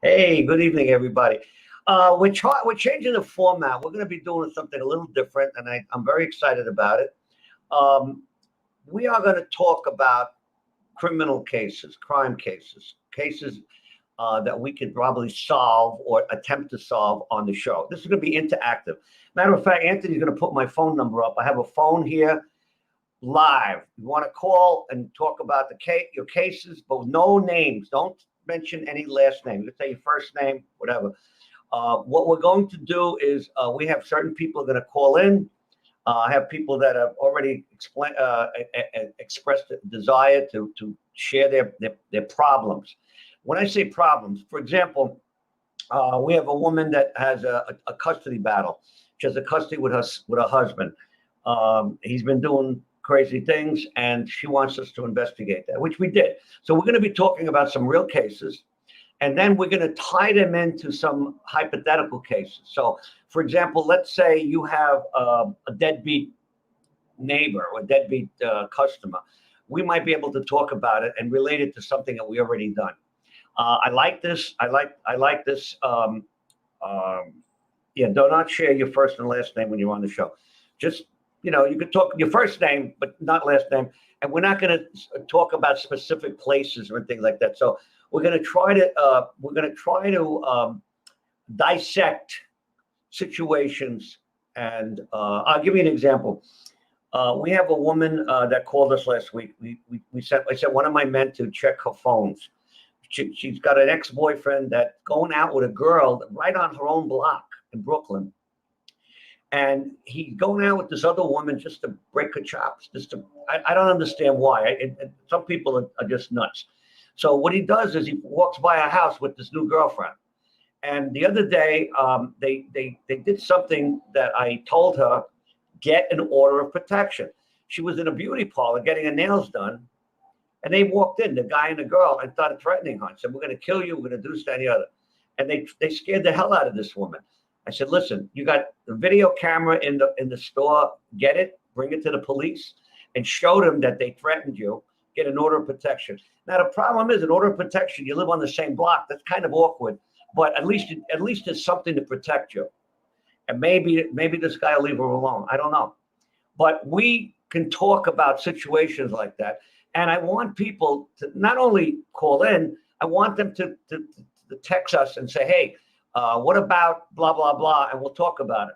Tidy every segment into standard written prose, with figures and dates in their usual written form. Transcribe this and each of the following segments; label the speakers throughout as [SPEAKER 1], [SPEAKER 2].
[SPEAKER 1] Hey, good evening, everybody. We're changing the format. We're going to be doing something a little different, and I'm very excited about it. Um, we are going to talk about criminal cases, crime cases that we could probably solve or attempt to solve on the show. This is going to be interactive. Matter of fact, Anthony's going to put my phone number up. I have a phone here live. You want to call and talk about your cases, but no names. Don't mention any last name. You can say your first name, whatever. What we're going to do is we have certain people going to call in. I have people that have already expressed a desire to share their problems. When I say problems, for example, we have a woman that has a custody battle. She has a custody with her husband. He's been doing crazy things, and she wants us to investigate that, which we did. So we're going to be talking about some real cases, and then we're going to tie them into some hypothetical cases. So, for example, let's say you have a deadbeat neighbor or deadbeat customer. We might be able to talk about it and relate it to something that we already done. I like this. I like this. Yeah, do not share your first and last name when you're on the show. Just you could talk your first name, but not last name. And we're not going to talk about specific places or things like that. So we're going to try to dissect situations. And I'll give you an example. We have a woman that called us last week. I sent one of my men to check her phones. She's got an ex-boyfriend that's going out with a girl right on her own block in Brooklyn. And he's going out with this other woman just to break her chops. I don't understand why. Some people are just nuts. So what he does is he walks by a house with this new girlfriend. And the other day, they did something that I told her, get an order of protection. She was in a beauty parlor getting her nails done. And they walked in, the guy and the girl, and started threatening her. And said, we're going to kill you. We're going to do this, that, and the other. And they scared the hell out of this woman. I said, listen, you got the video camera in the store. Get it, bring it to the police, and show them that they threatened you. Get an order of protection. Now, the problem is an order of protection. You live on the same block. That's kind of awkward. But at least there's something to protect you. And maybe this guy will leave her alone. I don't know. But we can talk about situations like that. And I want people to not only call in, I want them to text us and say, hey, what about blah, blah, blah, and we'll talk about it.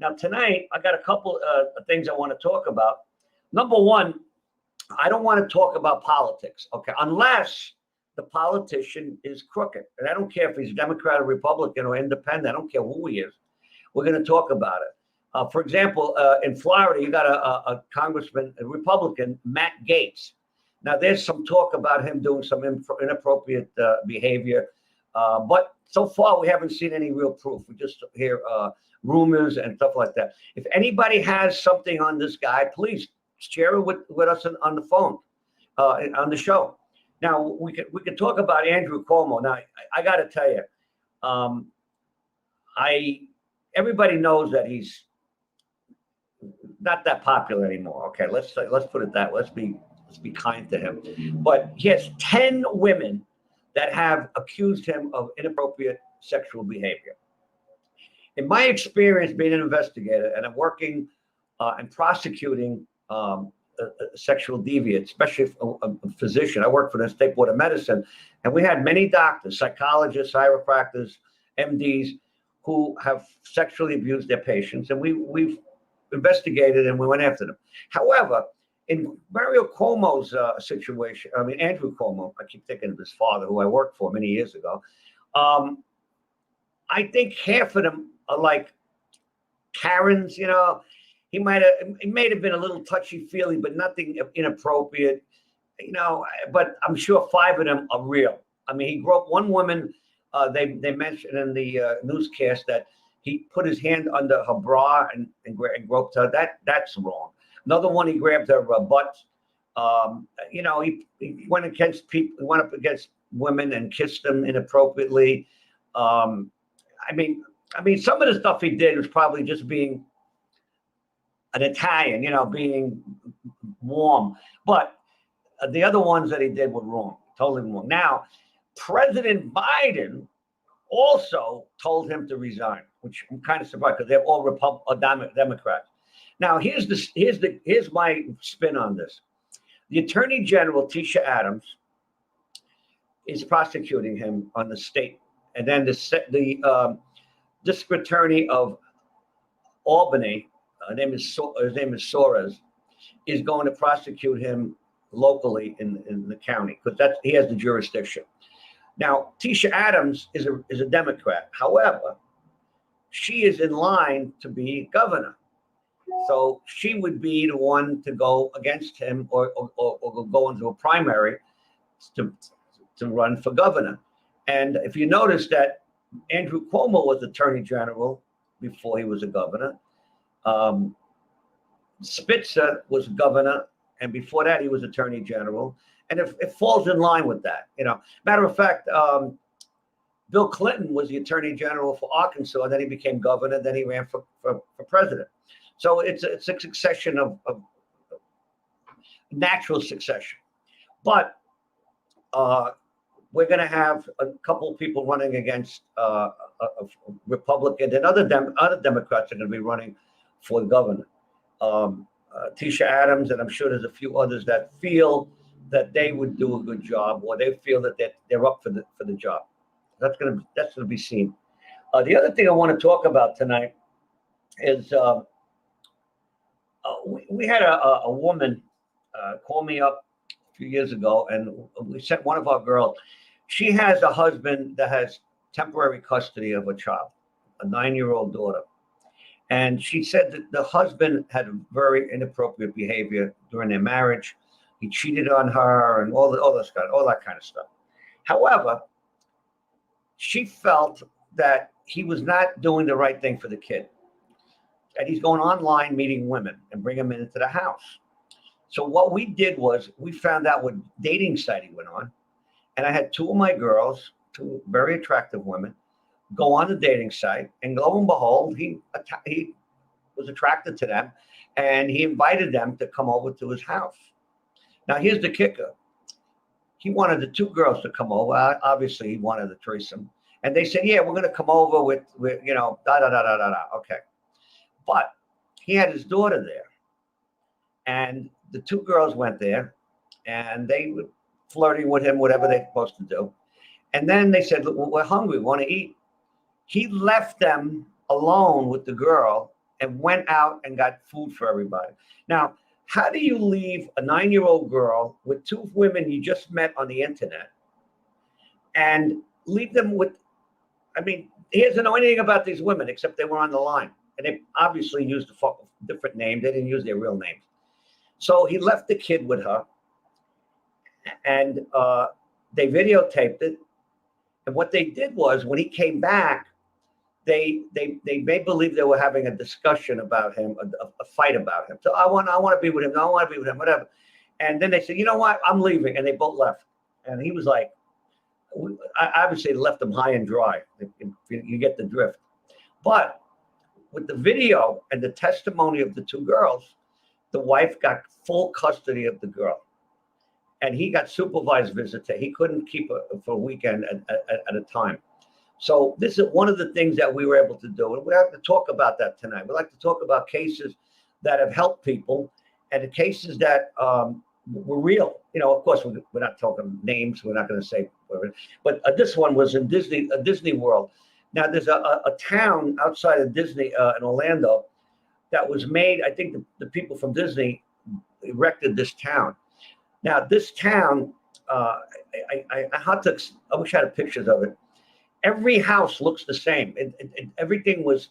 [SPEAKER 1] Now, tonight, I got a couple of things I want to talk about. Number one, I don't want to talk about politics, okay, unless the politician is crooked. And I don't care if he's Democrat or Republican or independent. I don't care who he is. We're going to talk about it. For example, in Florida, you got a congressman, a Republican, Matt Gaetz. Now, there's some talk about him doing some inappropriate behavior. But so far, we haven't seen any real proof. We just hear rumors and stuff like that. If anybody has something on this guy, please share it with us on the phone, on the show. Now, we could talk about Andrew Cuomo. Now, I got to tell you, everybody knows that he's not that popular anymore. Okay, let's put it that way. Let's be kind to him. But he has 10 women that have accused him of inappropriate sexual behavior. In my experience being an investigator, and I'm working and prosecuting sexual deviants, especially a physician. I work for the State Board of Medicine, and we had many doctors, psychologists, chiropractors, MDs, who have sexually abused their patients, and we've investigated and we went after them. However, in Mario Cuomo's situation, Andrew Cuomo, I keep thinking of his father, who I worked for many years ago. I think half of them are like Karens, He may have been a little touchy-feely, but nothing inappropriate, but I'm sure 5 of them are real. He groped one woman. They mentioned in the newscast that he put his hand under her bra and groped her. That's wrong. Another one, he grabbed her butt. He went against people. He went up against women and kissed them inappropriately. Some of the stuff he did was probably just being an Italian, being warm. But the other ones that he did were wrong, totally wrong. Now, President Biden also told him to resign, which I'm kind of surprised because they're all Democrats. Now, here's my spin on this. The Attorney General, Tisha Adams, is prosecuting him on the state, and then the district attorney of Albany, his name is Soares, is going to prosecute him locally in the county because he has the jurisdiction. Now, Tisha Adams is a Democrat. However, she is in line to be governor. So she would be the one to go against him or go into a primary to run for governor. And if you notice that Andrew Cuomo was Attorney General before he was a governor. Spitzer was governor, and before that he was Attorney General. And it falls in line with that. Matter of fact, Bill Clinton was the Attorney General for Arkansas, and then he became governor, then he ran for president. So it's a succession of natural succession. But we're going to have a couple of people running against a Republican, and other Democrats are going to be running for the governor. Tisha Adams, and I'm sure there's a few others that feel that they would do a good job, or they feel that they're up for the job. That's gonna be seen. The other thing I want to talk about tonight is we had a woman call me up a few years ago, and we sent one of our girls. She has a husband that has temporary custody of a child, a 9-year-old daughter. And she said that the husband had very inappropriate behavior during their marriage. He cheated on her and all that kind of stuff. However, she felt that he was not doing the right thing for the kid. And he's going online meeting women and bringing them into the house. So what we did was we found out what dating site he went on. And I had two of my girls, two very attractive women, go on the dating site, and lo and behold, he was attracted to them, and he invited them to come over to his house. Now, here's the kicker. He wanted the two girls to come over. Obviously, he wanted a threesome. And they said, yeah, we're going to come over with da-da-da-da-da-da. Okay. But he had his daughter there. And the two girls went there, and they were flirting with him, whatever they're supposed to do. And then they said, look, we're hungry, we want to eat. He left them alone with the girl and went out and got food for everybody. Now, how do you leave a 9-year-old girl with two women you just met on the internet and leave them with, he doesn't know anything about these women except they were on the line. And they obviously used a different name. They didn't use their real names. So he left the kid with her, and they videotaped it. And what they did was, when he came back, they made believe they were having a discussion about him, a fight about him. So I want to be with him. No, I want to be with him, whatever. And then they said, you know what? I'm leaving. And they both left. And he was like, I obviously left them high and dry. You get the drift. But with the video and the testimony of the two girls, the wife got full custody of the girl. And he got supervised visitor. He couldn't keep her for a weekend at a time. So this is one of the things that we were able to do. And we have to talk about that tonight. We like to talk about cases that have helped people and the cases that were real. Of course, we're not talking names. We're not going to say, but this one was in Disney World. Now, there's a town outside of Disney in Orlando that was made. I think the people from Disney erected this town. Now, this town, I wish I had pictures of it. Every house looks the same. Everything was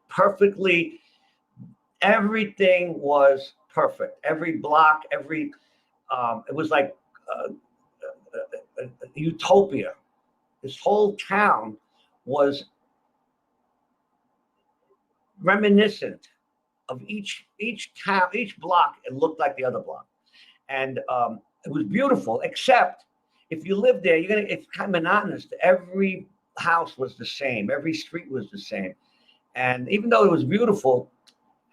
[SPEAKER 1] perfect. Every block, it was like a utopia. This whole town was reminiscent of each town, each block. It looked like the other block. And it was beautiful, except if you live there, it's kind of monotonous. Every house was the same. Every street was the same. And even though it was beautiful,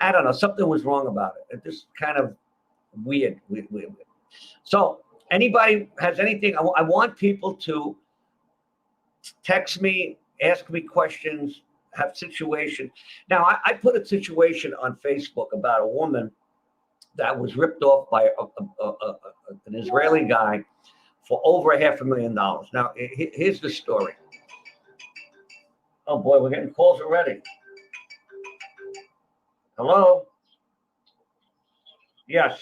[SPEAKER 1] I don't know, something was wrong about it. It just kind of weird. So anybody has anything, I want people to text me, ask me questions, have situations. Now, I put a situation on Facebook about a woman that was ripped off by an Israeli guy for over $500,000. Now, here's the story. Oh boy, we're getting calls already. Hello? Yes.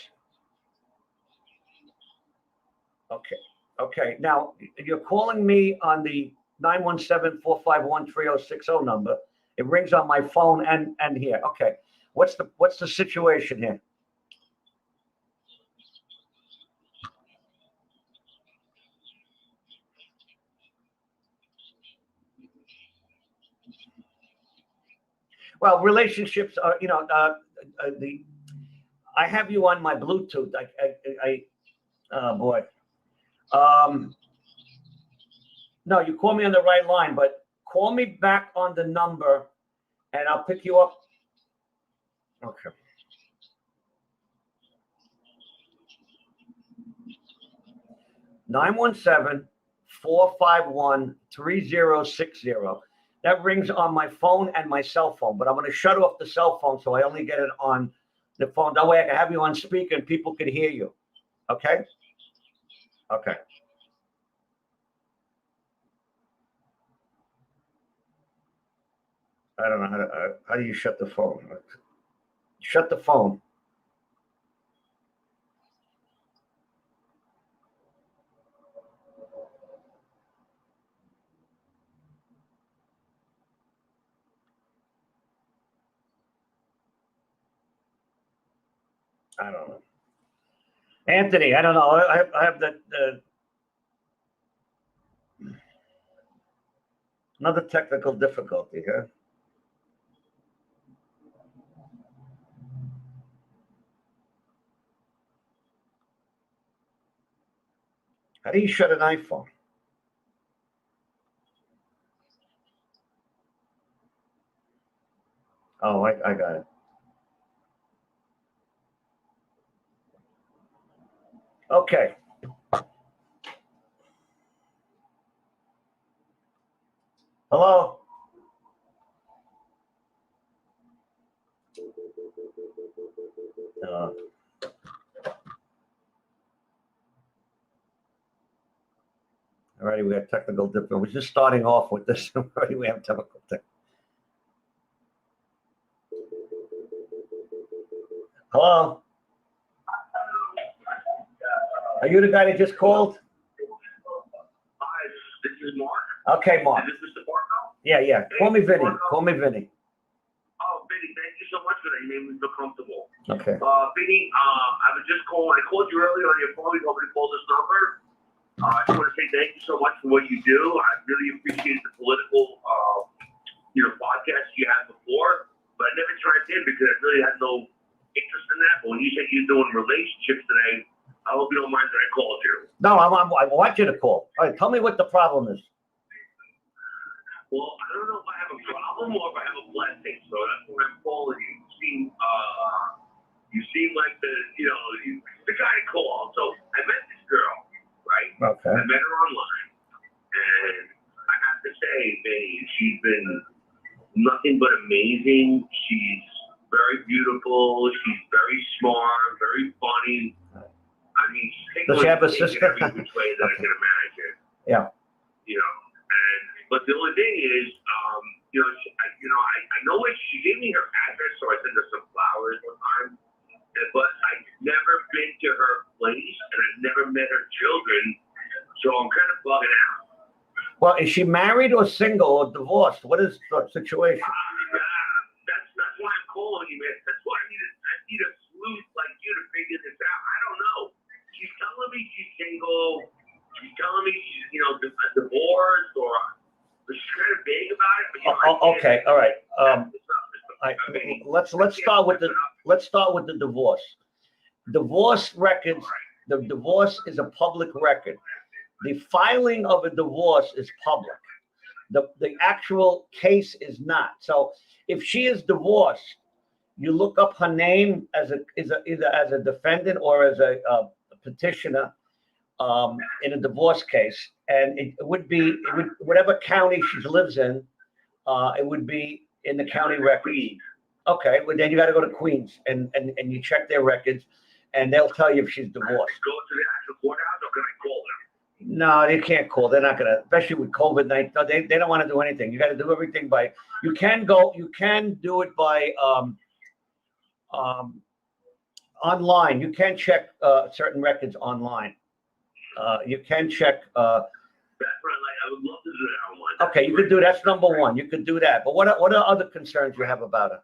[SPEAKER 1] Okay. Now, you're calling me on the 917-451-3060 number. It rings on my phone and here. Okay. What's the situation here? Well, relationships are, I have you on my Bluetooth. Oh boy. No, you call me on the right line, but call me back on the number and I'll pick you up. Okay. (917-451-3060). That rings on my phone and my cell phone, but I'm going to shut off the cell phone so I only get it on the phone. That way I can have you on speaker and people can hear you. Okay? Okay. I don't know how do you shut the phone? Shut the phone. I don't know. Anthony, I don't know. I have another technical difficulty here. How do you shut an iPhone? Oh, I got it. Okay. Hello? Alrighty, we have technical difficulty. We're just starting off with this. Already, we have technical difficulty. Hello? Are you the guy that just called?
[SPEAKER 2] Hi, this is Mark.
[SPEAKER 1] Okay, Mark.
[SPEAKER 2] Is this Mr. Barco?
[SPEAKER 1] Yeah. Call me Vinny. Call me Vinny.
[SPEAKER 2] Oh, Vinny, thank you so much for that. You made me feel comfortable.
[SPEAKER 1] Okay.
[SPEAKER 2] Vinny, I was just calling. I called you earlier on your phone. Nobody called this number. I just want to say thank you so much for what you do. I really appreciated the political, podcast you had before, but I never chimed in because I really had no interest in that. But when you said you're doing relationships today, I hope you don't mind that I called you.
[SPEAKER 1] No, I want you to call. All right, tell me what the problem is.
[SPEAKER 2] Well, I don't know if I have a problem or if I have a blessing, so that's why I'm calling you. You seem like the guy to call. So I met this girl, right?
[SPEAKER 1] Okay.
[SPEAKER 2] I met her online, and I have to say, Vinny, she's been nothing but amazing. She's very beautiful. She's very smart, very funny. I mean,
[SPEAKER 1] does she have a sister?
[SPEAKER 2] Every which way that I can imagine.
[SPEAKER 1] Yeah.
[SPEAKER 2] But the only thing is, I know she gave me her address, so I sent her some flowers one time. But I've never been to her place, and I've never met her children, so I'm kind of bugging out.
[SPEAKER 1] Well, is she married or single or divorced? What is the situation?
[SPEAKER 2] That's why I'm calling you, man. That's why I need a sleuth like you to figure this out. I don't know. She's telling me she's single. She's telling me she's, divorced or she's kind of vague about it. But,
[SPEAKER 1] okay, all right. Let's start with the divorce. Divorce records. The divorce is a public record. The filing of a divorce is public. The actual case is not. So if she is divorced, you look up her name either as a defendant or as a petitioner in a divorce case, and it would be whatever county she lives in. It would be in the county records. Okay, well then you got to go to Queens and you check their records, and they'll tell you if she's divorced.
[SPEAKER 2] Go to the actual courthouse, or can I call them?
[SPEAKER 1] No, they can't call. They're not gonna, especially with COVID-19. No, they don't want to do anything. You got to do everything by. You can do it by online. You can check certain records online. You can check.
[SPEAKER 2] That's what I like. I would love to do that online.
[SPEAKER 1] Okay, you could do that's number one. You could do that. But what are other concerns you have about her?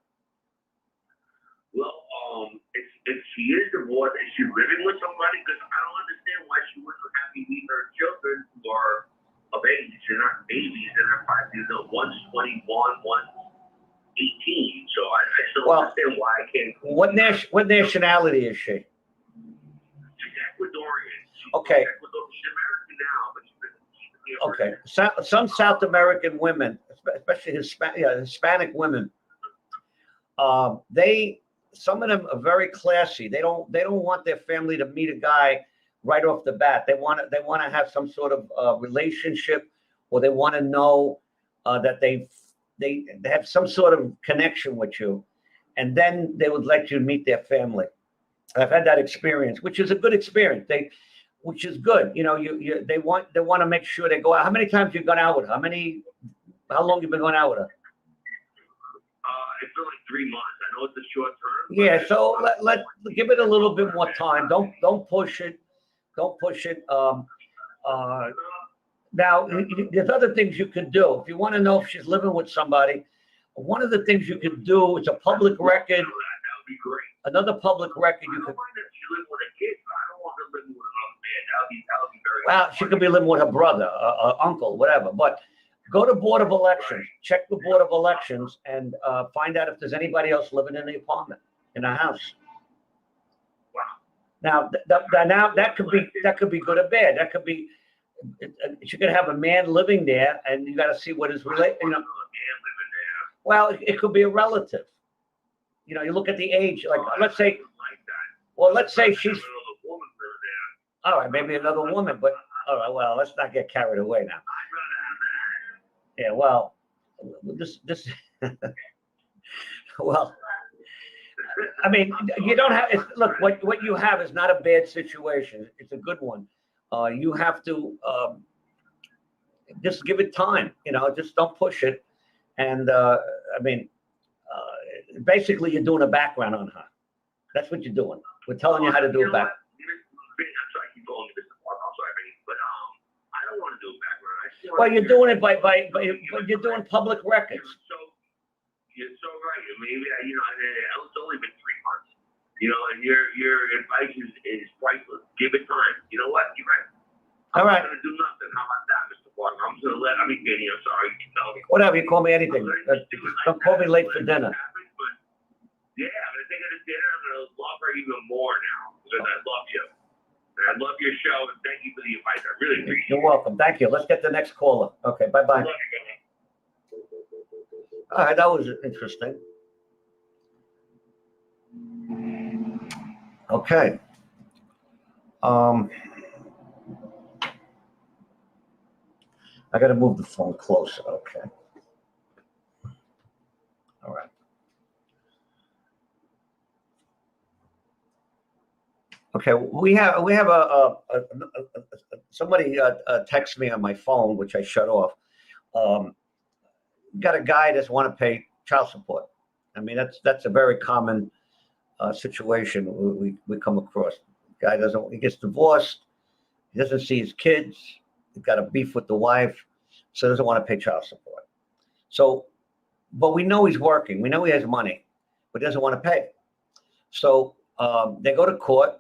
[SPEAKER 2] Well, if she is divorced, is she living with somebody? Because I don't understand why she wouldn't have me meet her children who are of age. They're not babies, and they're 5 years old. One's 21, one's 18. So I still don't understand why I can't.
[SPEAKER 1] What nationality is she?
[SPEAKER 2] She's Ecuadorian.
[SPEAKER 1] Okay.
[SPEAKER 2] She's American now, but she's been
[SPEAKER 1] Okay. Some South American women, especially Hispanic women, some of them are very classy. They don't want their family to meet a guy right off the bat. They want to have some sort of relationship, or they want to know that they have some sort of connection with you, and then they would let you meet their family. I've had that experience, which is a good experience. Which is good. You know, they want to make sure they go out. How many times you've gone out with her? How long you been going out with her?
[SPEAKER 2] It's been like 3 months. I know it's a short term.
[SPEAKER 1] Yeah, so let give it a little bit more time. Don't push it. Don't push it. Now there's other things you can do if you want to know if she's living with somebody. One of the things you can do, it's a public record.
[SPEAKER 2] That would be great.
[SPEAKER 1] Another public record
[SPEAKER 2] I
[SPEAKER 1] you
[SPEAKER 2] don't
[SPEAKER 1] could.
[SPEAKER 2] mind if she lives with a kid, but I don't want her living with another man. That would be very.
[SPEAKER 1] Well, she could be living with her brother, uncle, whatever. But go to Board of Elections, check the Board of Elections, and find out if there's anybody else living in the apartment, in the house.
[SPEAKER 2] Wow.
[SPEAKER 1] Now that could be good or bad. That could be you could have a man living there, and you got to see what his relate. You know, well, it could be a relative. You know, you look at the age. Like let's say, she's. All right, maybe another woman, but all right. Well, let's not get carried away now. Yeah, well, this, well, I mean, you don't have, look, what you have is not a bad situation. It's a good one. You have to just give it time, you know, just don't push it. And I mean, basically you're doing a background on her. That's what you're doing. We're telling you how to do a background.
[SPEAKER 2] I'm sorry, I keep calling you Mr. Park. I'm sorry, but I don't want to do a background.
[SPEAKER 1] Well, you're doing it by you're doing public records.
[SPEAKER 2] You're so right. Maybe it's only been 3 months. You know, and your advice is priceless. Give it time. You know what? You're right.
[SPEAKER 1] All right.
[SPEAKER 2] I'm not gonna do nothing. How about that, Mr. Park? I'm just gonna Vinny. I'm sorry. You tell me.
[SPEAKER 1] Whatever. You call me anything. Don't call me late for dinner.
[SPEAKER 2] But yeah, I'm gonna take her to dinner. I'm gonna love her even more now because I love you. I love your show, and thank you for the advice. I really appreciate it.
[SPEAKER 1] You're welcome. Thank you. Let's get the next caller. Okay, bye-bye. All right, that was interesting. Okay. I got to move the phone closer. Okay. All right. Okay, we have somebody text me on my phone, which I shut off. Got a guy that want to pay child support. I mean, that's a very common situation we come across. Guy he gets divorced, he doesn't see his kids, he's got a beef with the wife, so doesn't want to pay child support. So, but we know he's working, we know he has money, but doesn't want to pay. So they go to court.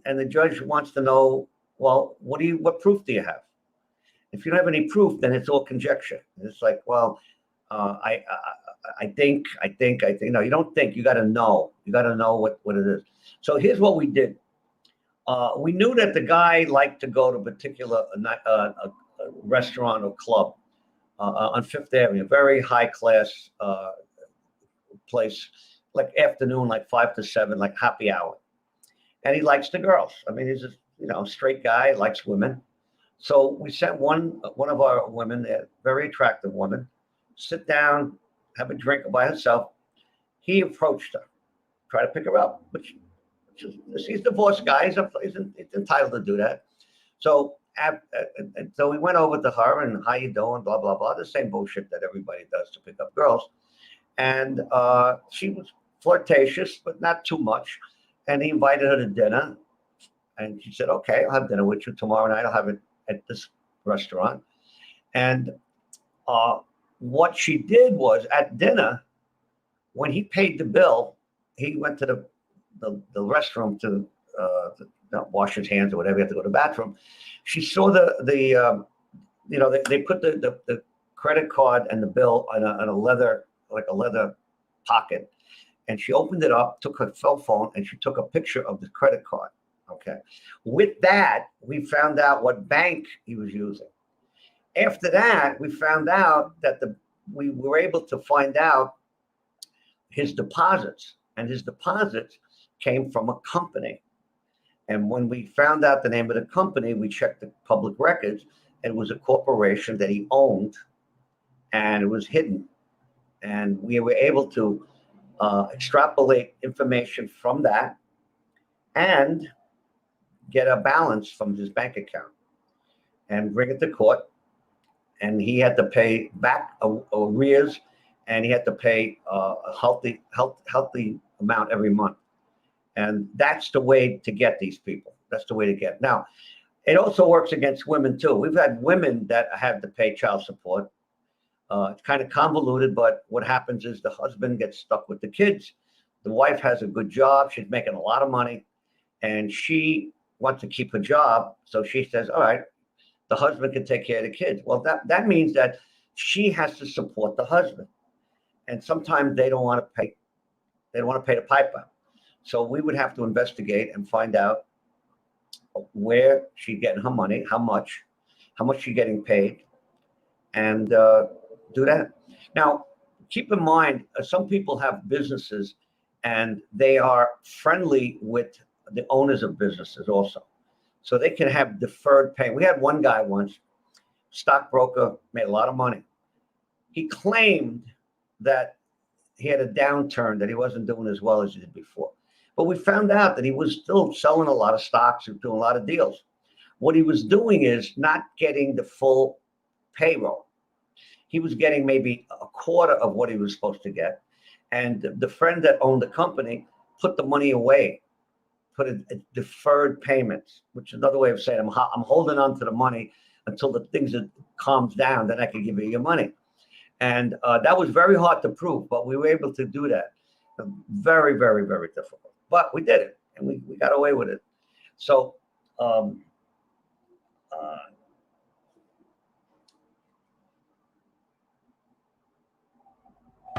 [SPEAKER 1] And the judge wants to know, well, what proof do you have? If you don't have any proof, then it's all conjecture. It's like, well, I think. No, you don't think. You got to know. You got to know what it is. So here's what we did. We knew that the guy liked to go to a particular a restaurant or club on Fifth Avenue, very high class place, like afternoon, like 5 to 7, like happy hour. And he likes the girls. I mean, he's a straight guy, likes women. So we sent one of our women, a very attractive woman, sit down, have a drink by herself. He approached her, tried to pick her up, but he's a divorced guy. He's entitled to do that. So, so we went over to her and how you doing, blah blah blah, the same bullshit that everybody does to pick up girls. And she was flirtatious, but not too much. And he invited her to dinner, and she said, "Okay, I'll have dinner with you tomorrow night. I'll have it at this restaurant." And what she did was at dinner, when he paid the bill, he went to the restroom to wash his hands or whatever. He had to go to the bathroom. She saw they put the credit card and the bill on a leather, like a leather pocket. And she opened it up, took her cell phone, and she took a picture of the credit card. Okay. With that, we found out what bank he was using. After that, we found out that we were able to find out his deposits, and his deposits came from a company. And when we found out the name of the company, we checked the public records. And it was a corporation that he owned, and it was hidden. And we were able to extrapolate information from that and get a balance from his bank account and bring it to court. And he had to pay back arrears, and he had to pay a healthy amount every month. And that's the way to get these people. That's the way to get. Now, it also works against women too. We've had women that have to pay child support. It's kind of convoluted, but what happens is the husband gets stuck with the kids. The wife has a good job. She's making a lot of money, and she wants to keep her job. So she says, all right, the husband can take care of the kids. Well, that means that she has to support the husband. And sometimes they don't want to pay. They don't want to pay the piper. So we would have to investigate and find out where she's getting her money, how much she's getting paid, and do that. Now, keep in mind, some people have businesses and they are friendly with the owners of businesses also. So they can have deferred payment. We had one guy once, stockbroker, made a lot of money. He claimed that he had a downturn, that he wasn't doing as well as he did before. But we found out that he was still selling a lot of stocks and doing a lot of deals. What he was doing is not getting the full payroll. He was getting maybe a quarter of what he was supposed to get. And the friend that owned the company put the money away, put a deferred payments, which is another way of saying I'm holding on to the money until the things that calms down, then I can give you your money. And that was very hard to prove, but we were able to do that. Very, very, very difficult. But we did it, and we got away with it. So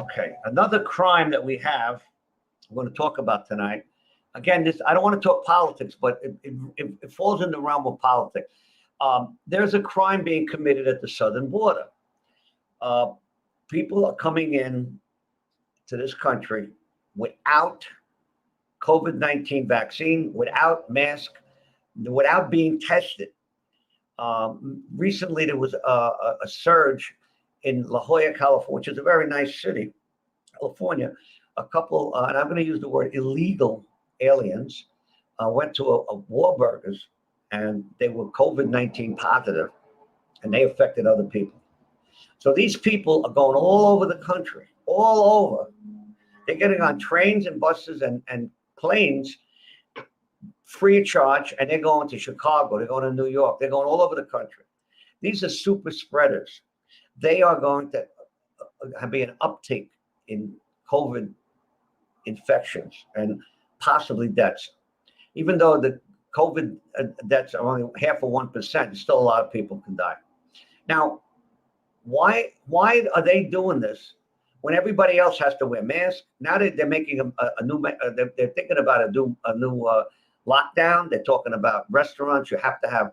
[SPEAKER 1] okay, another crime that we have, we're going to talk about tonight. Again, I don't want to talk politics, but it falls in the realm of politics. There's a crime being committed at the southern border. People are coming in to this country without COVID-19 vaccine, without mask, without being tested. Recently, there was a surge in La Jolla, California, which is a very nice city, California. A couple, and I'm going to use the word illegal aliens, went to a Warburgers, and they were COVID-19 positive, and they affected other people. So these people are going all over the country, all over. They're getting on trains and buses and planes free of charge, and they're going to Chicago, they're going to New York, they're going all over the country. These are super spreaders. They are going to be an uptick in COVID infections and possibly deaths. Even though the COVID deaths are only 0.5%, still a lot of people can die. Now, why are they doing this when everybody else has to wear masks? Now they're making a new. They're thinking about a new lockdown. They're talking about restaurants. You have to have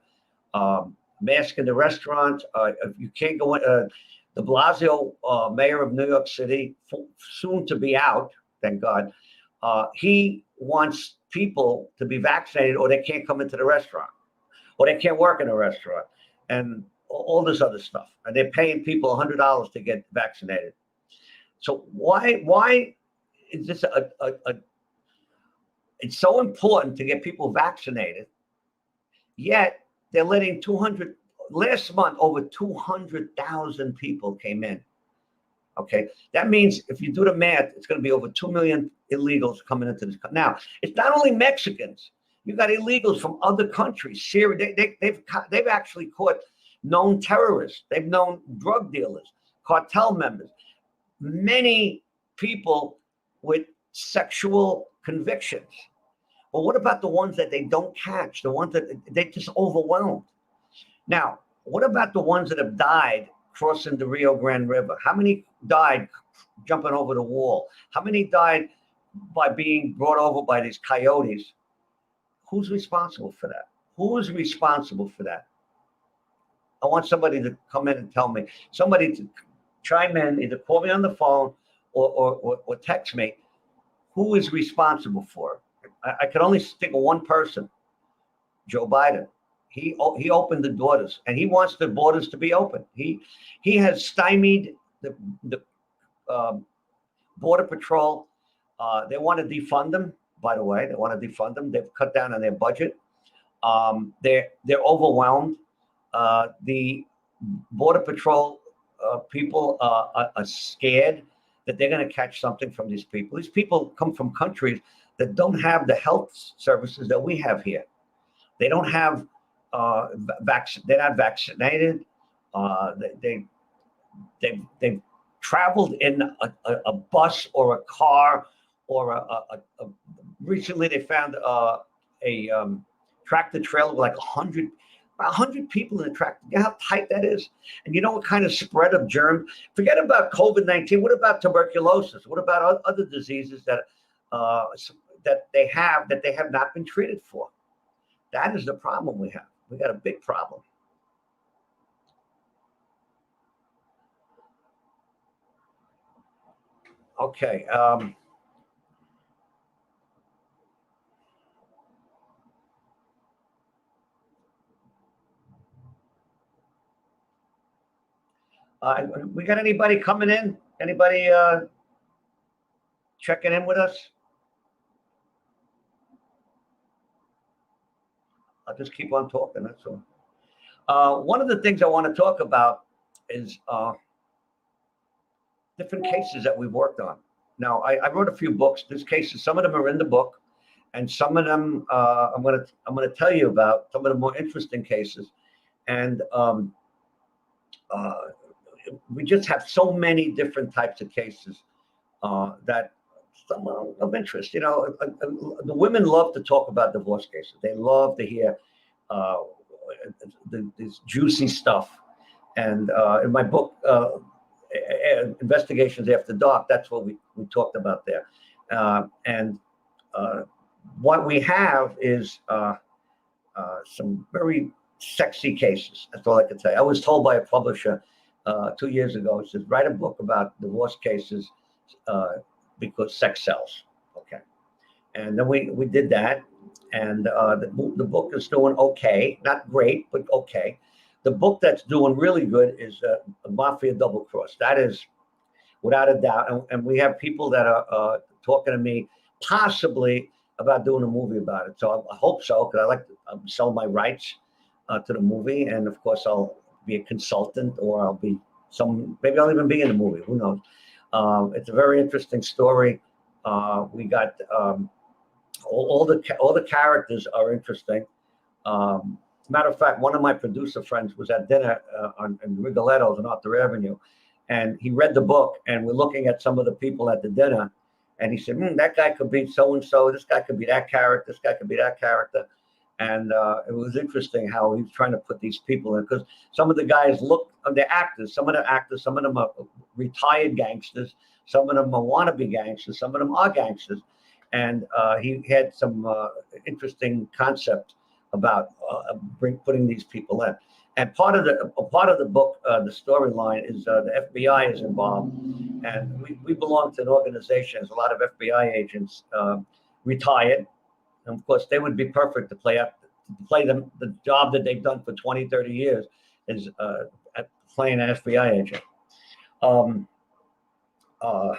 [SPEAKER 1] mask in the restaurant. If you can't go in. De Blasio, mayor of New York City, soon to be out, thank God. He wants people to be vaccinated, or they can't come into the restaurant, or they can't work in a restaurant. and all this other stuff. And they're paying people $100 to get vaccinated. So why is this it's so important to get people vaccinated, yet they're letting last month, over 200,000 people came in. Okay, that means if you do the math, it's going to be over 2 million illegals coming into this country. Now, it's not only Mexicans. You got illegals from other countries. Syria, they've actually caught known terrorists. They've known drug dealers, cartel members, many people with sexual convictions. Well, what about the ones that they don't catch? The ones that they just overwhelmed. Now, what about the ones that have died crossing the Rio Grande River? How many died jumping over the wall? How many died by being brought over by these coyotes? Who's responsible for that? Who is responsible for that? I want somebody to come in and tell me. Somebody to chime in, either call me on the phone or text me. Who is responsible for it? I can only think of one person, Joe Biden. He opened the borders, and he wants the borders to be open. He has stymied the Border Patrol. They want to defund them, by the way. They want to defund them. They've cut down on their budget. They're overwhelmed. The Border Patrol people are scared that they're going to catch something from these people. These people come from countries that don't have the health services that we have here. They don't have they're not vaccinated. They've traveled in a bus or a car or recently they found a tractor trailer with like 100 people in the tractor. You know how tight that is? And you know what kind of spread of germs? Forget about COVID-19. What about tuberculosis? What about other diseases that they have not been treated for? That is the problem we have. We got a big problem. Okay. We got anybody coming in? Anybody checking in with us? I'll just keep on talking, that's all. One of the things I want to talk about is different cases that we've worked on. Now, I wrote a few books. These cases, some of them are in the book, and some of them I'm gonna tell you about some of the more interesting cases. And we just have so many different types of cases that some are of interest. You know, the women love to talk about divorce cases. They love to hear this juicy stuff. And in my book, Investigations After Dark, that's what we talked about there. And what we have is some very sexy cases. That's all I can say. I was told by a publisher 2 years ago, he says, write a book about divorce cases because sex sells. Okay. And then we did that. And the book is doing okay. Not great, but okay. The book that's doing really good is Mafia Double Cross. That is without a doubt. And we have people that are talking to me possibly about doing a movie about it. So I hope so, because I like to sell my rights to the movie. And of course, I'll be a consultant, or I'll be maybe I'll even be in the movie. Who knows? It's a very interesting story. We got all the characters are interesting. Matter of fact, one of my producer friends was at dinner in Rigoletto's on Arthur Avenue, and he read the book, and we're looking at some of the people at the dinner, and he said, that guy could be so-and-so, this guy could be that character, this guy could be that character. And it was interesting how he's trying to put these people in, because some of the guys they're actors, some of them are retired gangsters, some of them are wannabe gangsters, some of them are gangsters. And he had some interesting concept about putting these people in. And part of the book, the storyline is the FBI is involved, and we belong to an organization. There's a lot of FBI agents retired, and of course they would be perfect to play the job that they've done for 20, 30 years. is playing an FBI agent. Um, uh,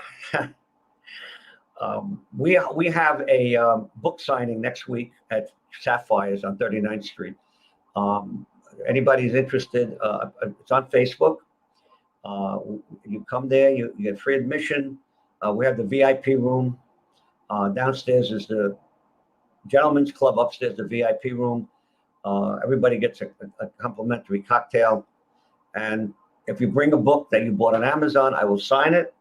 [SPEAKER 1] we have a book signing next week at Sapphires on 39th Street. Anybody's interested, it's on Facebook. You come there, you get free admission. We have the VIP room. Downstairs is the gentlemen's club, upstairs the VIP room. Everybody gets a complimentary cocktail. And if you bring a book that you bought on Amazon, I will sign it.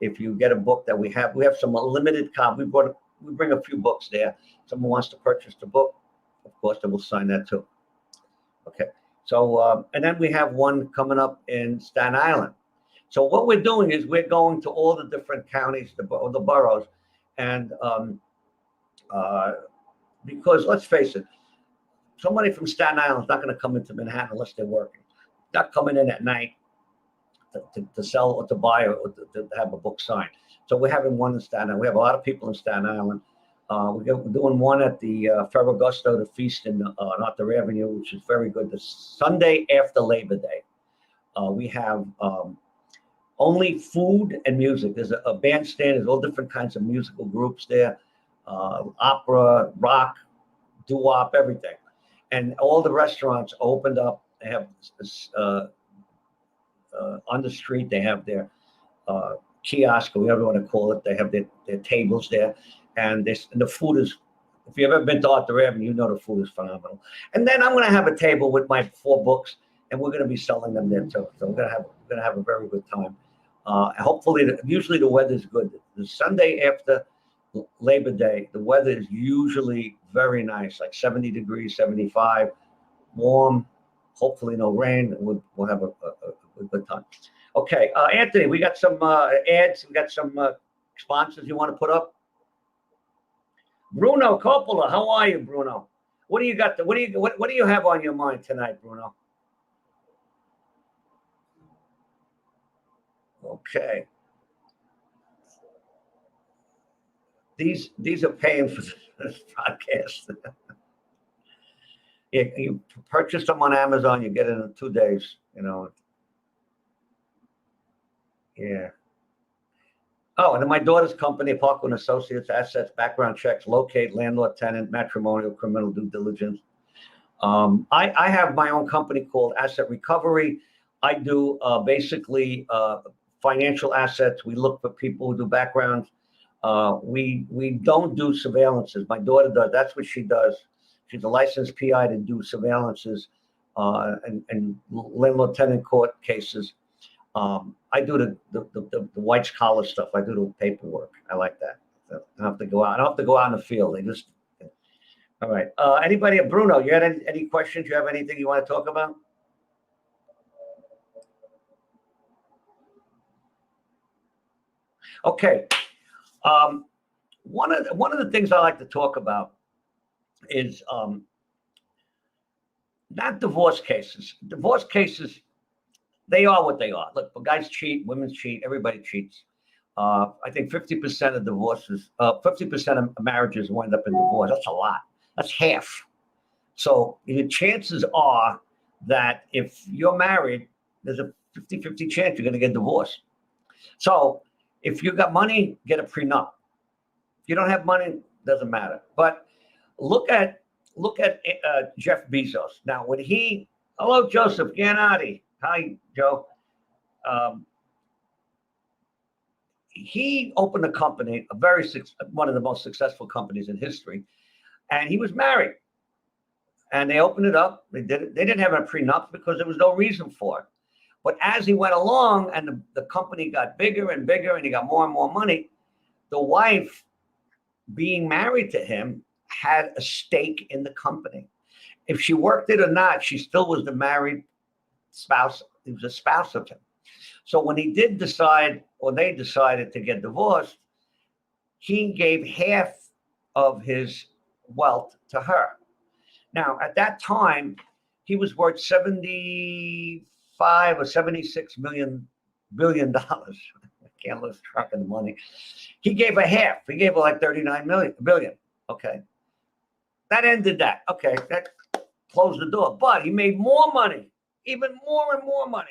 [SPEAKER 1] If you get a book that we have some limited we bring a few books there. Someone wants to purchase the book, of course, they will sign that too. Okay. So, and then we have one coming up in Staten Island. So what we're doing is we're going to all the different counties, the boroughs, and because let's face it, somebody from Staten Island is not going to come into Manhattan unless they're working. Not coming in at night to sell or to buy or to have a book signed. So we're having one in Staten Island. We have a lot of people in Staten Island. We're doing one at the Ferragosto, the feast in Arthur Avenue, which is very good. The Sunday after Labor Day. We have only food and music. There's a bandstand. There's all different kinds of musical groups there. Opera, rock, doo-wop, everything. And all the restaurants opened up. They have on the street, they have their kiosk, or whatever you want to call it. They have their tables there. And the food is, if you've ever been to Arthur Avenue, you know the food is phenomenal. And then I'm going to have a table with my 4 books, and we're going to be selling them there too. So we're going to have a very good time. Hopefully, usually the weather is good. The Sunday after Labor Day, the weather is usually very nice, like 70 degrees, 75, warm. Hopefully, no rain. We'll have a good time. Okay, Anthony, we got some ads. We got some sponsors you want to put up. Bruno Coppola, how are you, Bruno? What do you got? What do you have on your mind tonight, Bruno? Okay. These are paying for this podcast. You purchase them on Amazon, you get it in 2 days. You know. Yeah. Oh, and then my daughter's company, Parkland Associates, assets, background checks, locate, landlord, tenant, matrimonial, criminal due diligence. I have my own company called Asset Recovery. I do basically financial assets. We look for people who do backgrounds. We don't do surveillances. My daughter does. That's what she does. She's a licensed PI to do surveillances and landlord tenant court cases. I do the white collar stuff. I do the paperwork. I like that. I don't have to go out. I don't have to go out in the field. They just. All right. Anybody, Bruno? You had any questions? You have anything you want to talk about? Okay. One of the things I like to talk about is not divorce cases. Divorce cases, they are what they are. Look, guys cheat, women cheat, everybody cheats. I think 50% of divorces, 50% of marriages wind up in divorce. That's a lot. That's half. So the chances are that if you're married, there's a 50-50 chance you're going to get divorced. So if you got money, get a prenup. If you don't have money, doesn't matter. But look at Jeff Bezos. Now, when hello, Joseph Giannotti. Hi, Joe. He opened a company, one of the most successful companies in history, and he was married. And they opened it up. They didn't have a prenup because there was no reason for it. But as he went along and the company got bigger and bigger and he got more and more money, the wife, being married to him, had a stake in the company. If she worked it or not, she still was the married spouse. He was a spouse of him. So when they decided to get divorced, he gave half of his wealth to her. Now, at that time, he was worth $75 or $76 billion. I can't lose track of the money. He gave her half. He gave her like $39 billion. Okay. That ended that. Okay. That closed the door. But he made more money. even more and more money.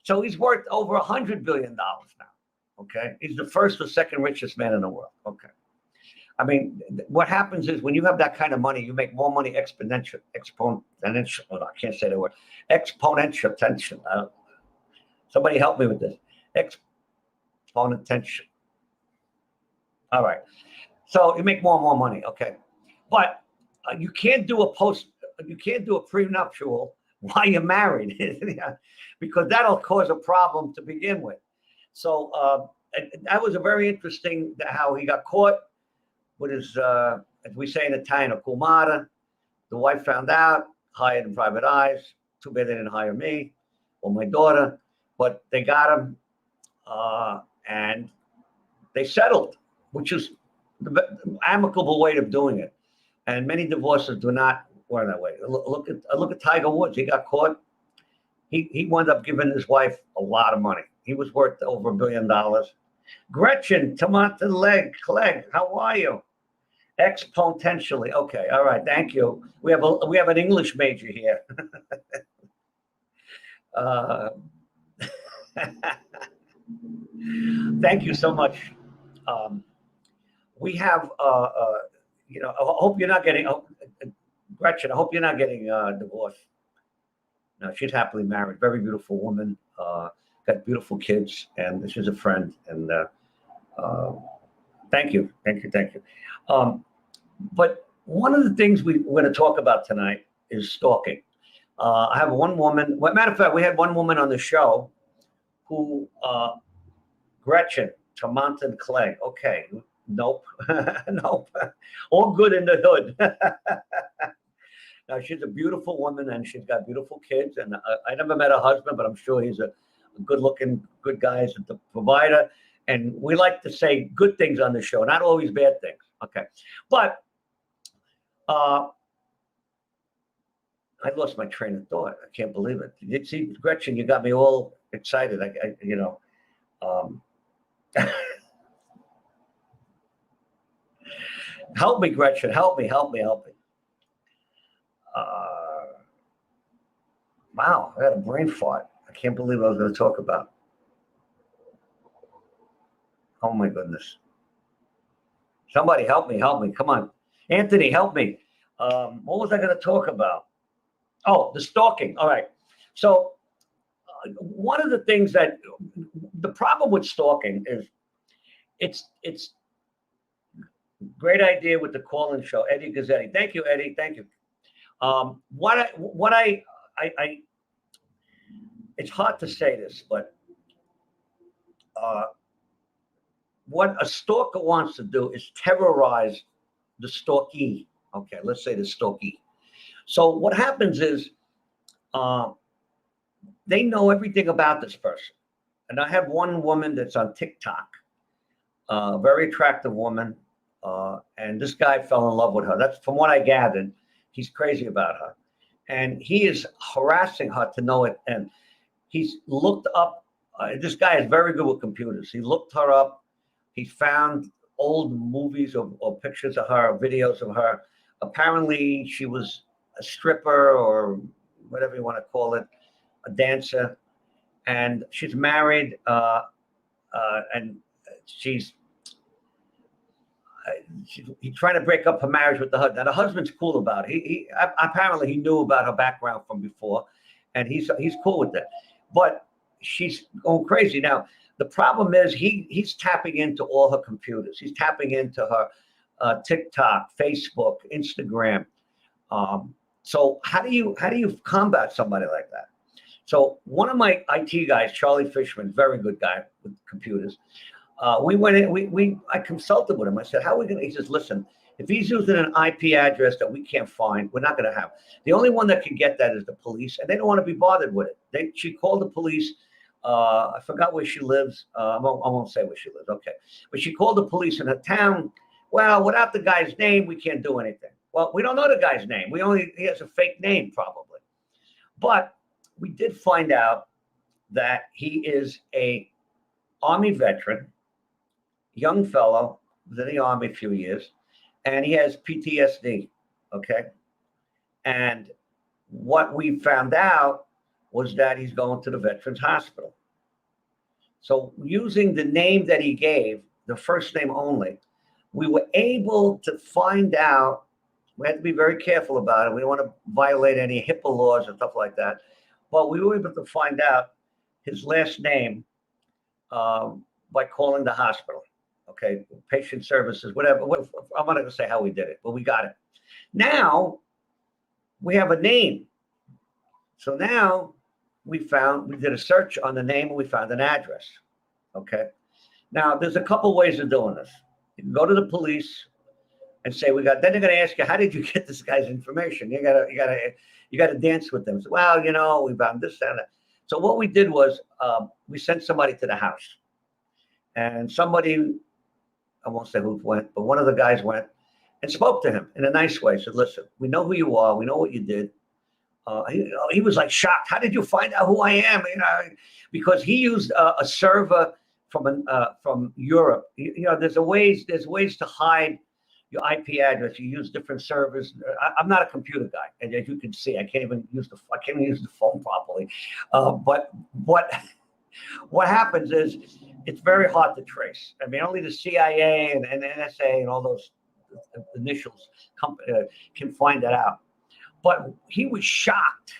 [SPEAKER 1] So he's worth over $100 billion now. Okay. He's the first or second richest man in the world. Okay. I mean, what happens is when you have that kind of money, you make more money exponential. Oh, I can't say the word. Exponential. Somebody help me with this. Exponential. All right. So you make more and more money. Okay. But you can't do a prenuptial while you're married because that'll cause a problem to begin with. So that was a very interesting how he got caught with his, as we say in Italian, a cumara. The wife found out, hired in private eyes. Too bad they didn't hire me or my daughter, but they got him and they settled, which is the amicable way of doing it. And many divorces do not work that way. Look at Tiger Woods. He got caught. He wound up giving his wife a lot of money. He was worth over $1 billion. Gretchen, Clegg, how are you? Exponentially. Okay, all right. Thank you. We have an English major here. Thank you so much. We have, I hope you're not getting, Gretchen, I hope you're not getting divorced. No, she's happily married. Very beautiful woman. Got beautiful kids, and she's a friend. And thank you. But one of the things we're going to talk about tonight is stalking. I have one woman. Matter of fact, we had one woman on the show who, Gretchen, Tamantan Clegg. Okay. Nope. Nope. All good in the hood. Now, she's a beautiful woman, and she's got beautiful kids. And I never met her husband, but I'm sure he's a good-looking, good guy. He's the provider. And we like to say good things on the show, not always bad things. Okay. But I lost my train of thought. I can't believe it. You see, Gretchen, you got me all excited. Help me, Gretchen. Help me. Wow, I had a brain fart. I can't believe I was going to talk about. Oh, my goodness. Somebody help me. Come on. Anthony, help me. What was I going to talk about? Oh, the stalking. All right. So one of the things that the problem with stalking is it's great idea with the call-in show. Eddie Gazzetti. Thank you, Eddie. Thank you. It's hard to say this, but what a stalker wants to do is terrorize the stalkee. Okay, let's say the stalkee. So what happens is they know everything about this person. And I have one woman that's on TikTok, a very attractive woman, and this guy fell in love with her. That's from what I gathered. He's crazy about her. And he is harassing her to no end. He's looked up, this guy is very good with computers. He looked her up. He found old movies or pictures of her, videos of her. Apparently, she was a stripper or whatever you want to call it, a dancer. And she's married, and he's trying to break up her marriage with the husband. Now, the husband's cool about it. He apparently he knew about her background from before, and he's cool with that. But she's going crazy now. The problem is he's tapping into all her computers. He's tapping into her TikTok, Facebook, Instagram. So how do you combat somebody like that? So one of my IT guys, Charlie Fishman, very good guy with computers. We went in. I consulted with him. I said, "How are we going to?" He says, "Listen, if he's using an IP address that we can't find, we're not going to have. The only one that can get that is the police, and they don't want to be bothered with it." She called the police. I forgot where she lives. I won't say where she lives. Okay, but she called the police in her town. Well, without the guy's name, we can't do anything. Well, we don't know the guy's name. He has a fake name probably, but we did find out that he is a Army veteran. Young fellow, was in the Army a few years, and he has PTSD, okay? And what we found out was that he's going to the Veterans Hospital. So using the name that he gave, the first name only, we were able to find out. We had to be very careful about it. We don't want to violate any HIPAA laws and stuff like that. But we were able to find out his last name by calling the hospital. Okay, patient services, whatever. I'm not going to say how we did it, but we got it. Now we have a name. So now we did a search on the name and we found an address. Okay. Now there's a couple ways of doing this. You can go to the police and say then they're going to ask you, how did you get this guy's information? You gotta dance with them. So, well, we found this and that. So what we did was we sent somebody to the house, and somebody, I won't say who went, but one of the guys went and spoke to him in a nice way. Said, listen, we know who you are. We know what you did. He was like shocked. How did you find out who I am? Because he used a server from Europe. There's ways to hide your IP address. You use different servers. I'm not a computer guy, and as you can see, I can't even use the phone properly. But what happens is it's very hard to trace. I mean, only the CIA and NSA and all those initials can find that out. But he was shocked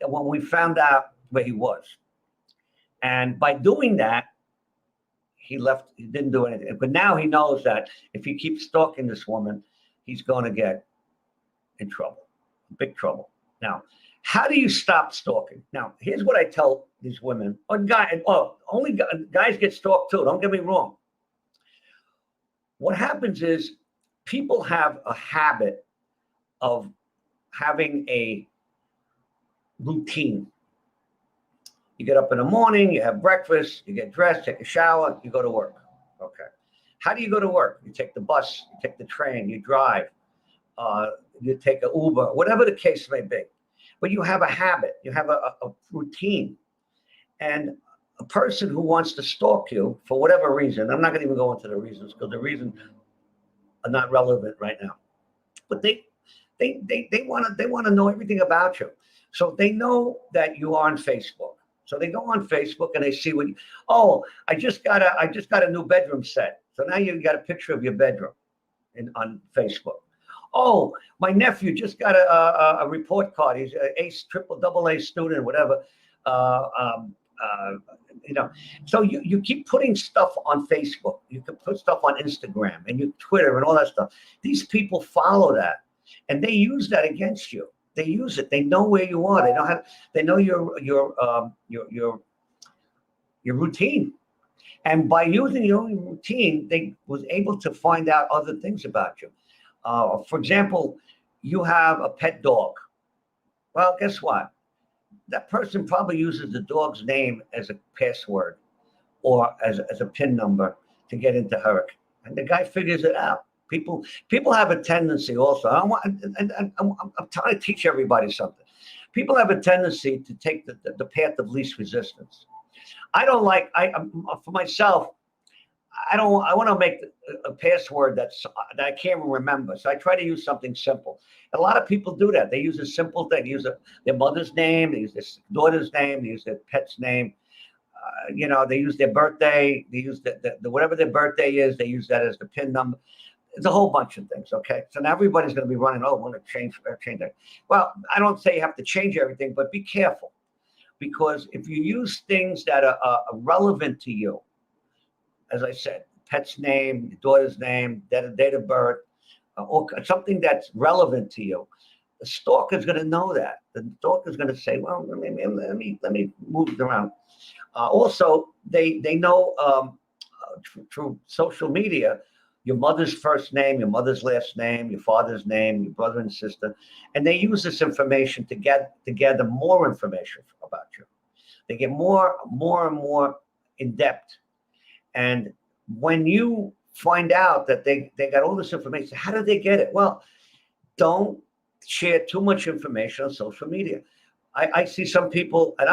[SPEAKER 1] when we found out where he was, and by doing that, he left. He didn't do anything. But now he knows that if he keeps stalking this woman, he's going to get in trouble, big trouble. Now, how do you stop stalking? Now, here's what I tell these women. Only guys get stalked too. Don't get me wrong. What happens is people have a habit of having a routine. You get up in the morning, you have breakfast, you get dressed, take a shower, you go to work. Okay. How do you go to work? You take the bus, you take the train, you drive, you take an Uber, whatever the case may be. But you have a habit, you have a routine. And a person who wants to stalk you for whatever reason, I'm not going to even go into the reasons because the reasons are not relevant right now. But they want to know everything about you. So they know that you are on Facebook. So they go on Facebook and they see I just got a new bedroom set. So now you got a picture of your bedroom on Facebook. Oh, my nephew just got a report card. He's a triple double A student, whatever. So you keep putting stuff on Facebook. You can put stuff on Instagram and Twitter and all that stuff. These people follow that, and they use that against you. They use it. They know where you are. They know your routine. And by using your routine, they was able to find out other things about you. For example, you have a pet dog. Well, guess what? That person probably uses the dog's name as a password or as a PIN number to get into her. And the guy figures it out. People have a tendency also. I'm trying to teach everybody something. People have a tendency to take the path of least resistance. I don't like. For myself, I want to make a password that I can't remember. So I try to use something simple. A lot of people do that. They use a simple thing. They use their mother's name. They use their daughter's name. They use their pet's name. They use their birthday. They use the whatever their birthday is. They use that as the PIN number. It's a whole bunch of things, okay? So now everybody's going to be running, I want to change that. Well, I don't say you have to change everything, but be careful. Because if you use things that are relevant to you, as I said, pet's name, daughter's name, date of birth, or something that's relevant to you, the stalker's going to know that. The stalker's going to say, well, let me move it around. Also, they know through social media, your mother's first name, your mother's last name, your father's name, your brother and sister, and they use this information to gather more information about you. They get more and more in depth. And when you find out that they got all this information, how did they get it? Well, don't share too much information on social media. I see some people, and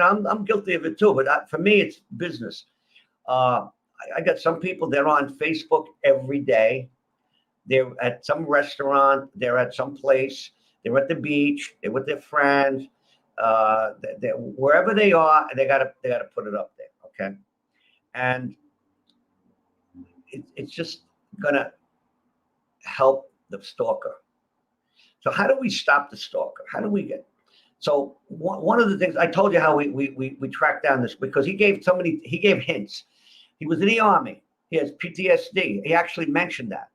[SPEAKER 1] I'm guilty of it too, but for me, it's business. I got some people, they're on Facebook every day. They're at some restaurant. They're at some place. They're at the beach. They're with their friends. wherever they are, they gotta put it up there, okay? And it's just gonna help the stalker. So how do we stop the stalker? How do we get? So one of the things I told you how we tracked down this, because he gave hints. He was in the Army. He has PTSD. He actually mentioned that.